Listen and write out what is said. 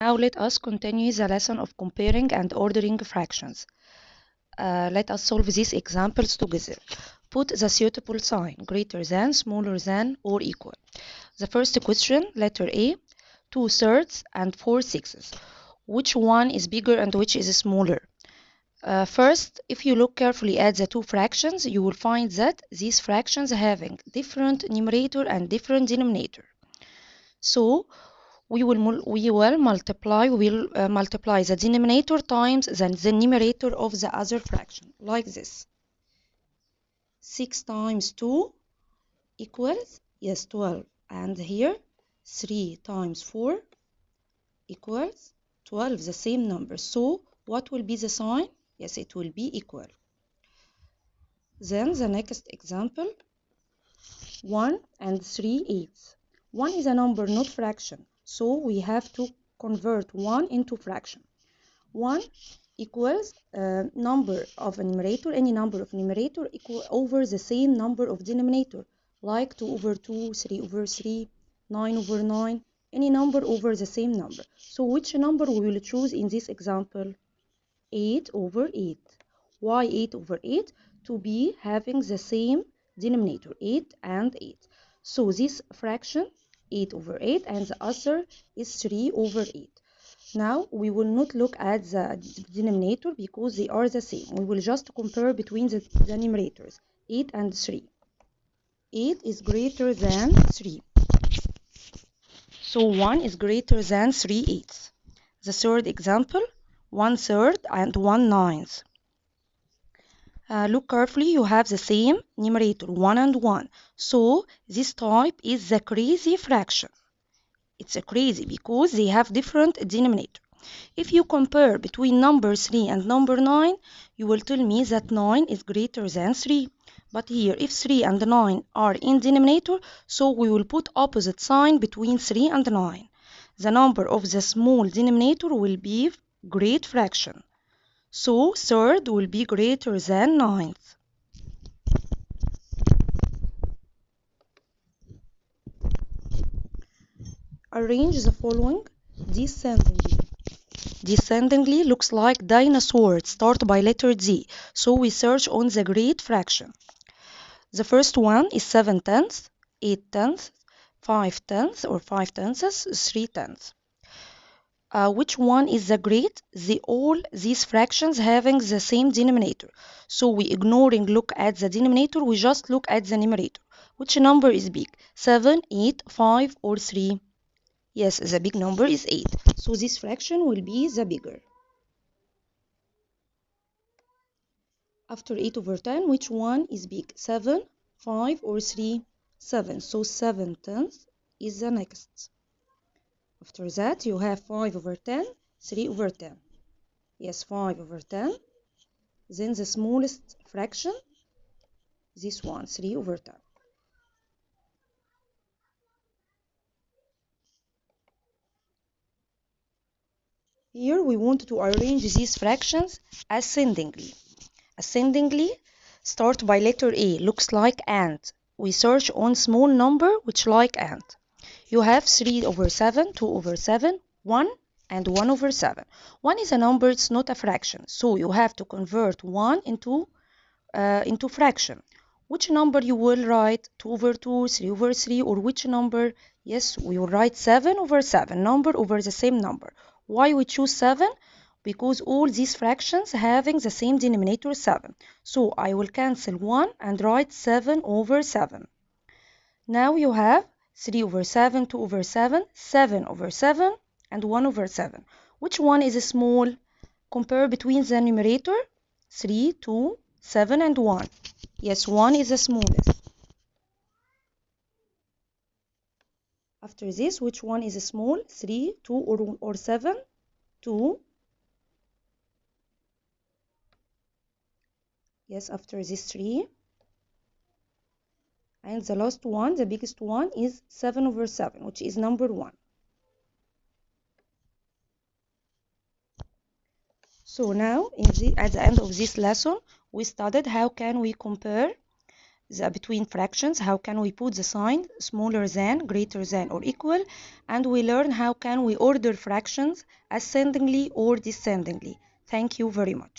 Now let us continue the lesson of comparing and ordering fractions. Let us solve these examples together. Put the suitable sign, greater than, smaller than, or equal. The first question, letter A, 2/3 and 4/6. Which one is bigger and which is smaller? First, if you look carefully at the two fractions, you will find that these fractions having different numerator and different denominator. So, we will multiply the denominator times the numerator of the other fraction, like this. 6 times 2 equals, yes, 12. And here, 3 times 4 equals 12, the same number. So, what will be the sign? Yes, it will be equal. Then, the next example, 1 and 3/8. 1 is a number, not fraction. So, we have to convert 1 into fraction. 1 equals number of a numerator, any number of numerator equal over the same number of denominator, like 2 over 2, 3 over 3, 9 over 9, any number over the same number. So which number we will choose in this example? 8 over 8. Why 8 over 8? To be having the same denominator, 8 and 8. So this fraction, 8 over 8, and the other is 3 over 8. Now, we will not look at the denominator because they are the same. We will just compare between the numerators, 8 and 3. 8 is greater than 3. So 1 is greater than 3/8. The third example, 1/3 and 1/9. Look carefully, you have the same numerator, 1 and 1. So this type is the crazy fraction. It's a crazy because they have different denominator. If you compare between number 3 and number 9, you will tell me that 9 is greater than 3. But here, if 3 and 9 are in denominator, so we will put opposite sign between 3 and 9. The number of the small denominator will be great fraction. So, third will be greater than ninth. Arrange the following descendingly. Descendingly looks like dinosaur, start by letter D. So we search on the great fraction. The first one is 7/10, 8/10, 5/10 or 5/10, 3/10. Which one is the great? All these fractions having the same denominator. So we ignoring look at the denominator, we just look at the numerator. Which number is big? 7, 8, 5 or 3? Yes, the big number is 8. So this fraction will be the bigger. After 8 over 10, which one is big? 7, 5 or 3? 7. So 7/10 is the next. After that, you have 5 over 10, 3 over 10. Yes, 5 over 10. Then the smallest fraction, this one, 3 over 10. Here we want to arrange these fractions ascendingly. Ascendingly, start by letter A, looks like ant. We search on small number which like ant. You have 3 over 7, 2 over 7, 1 and 1 over 7. 1 is a number, it's not a fraction. So you have to convert 1 into fraction. Which number you will write? 2 over 2, 3 over 3, or which number? Yes, we will write 7 over 7, number over the same number. Why we choose 7? Because all these fractions having the same denominator 7. So I will cancel 1 and write 7 over 7. Now you have 3 over 7, 2 over 7, 7 over 7, and 1 over 7. Which one is small? Compare between the numerator, 3, 2, 7, and 1. Yes, 1 is the smallest. After this, which one is small? 3, 2, or 7? 2. Yes, after this 3. And the last one, the biggest one, is 7 over 7, which is number 1. So now, at the end of this lesson, we studied how can we compare between fractions, how can we put the sign smaller than, greater than, or equal, and we learn how can we order fractions ascendingly or descendingly. Thank you very much.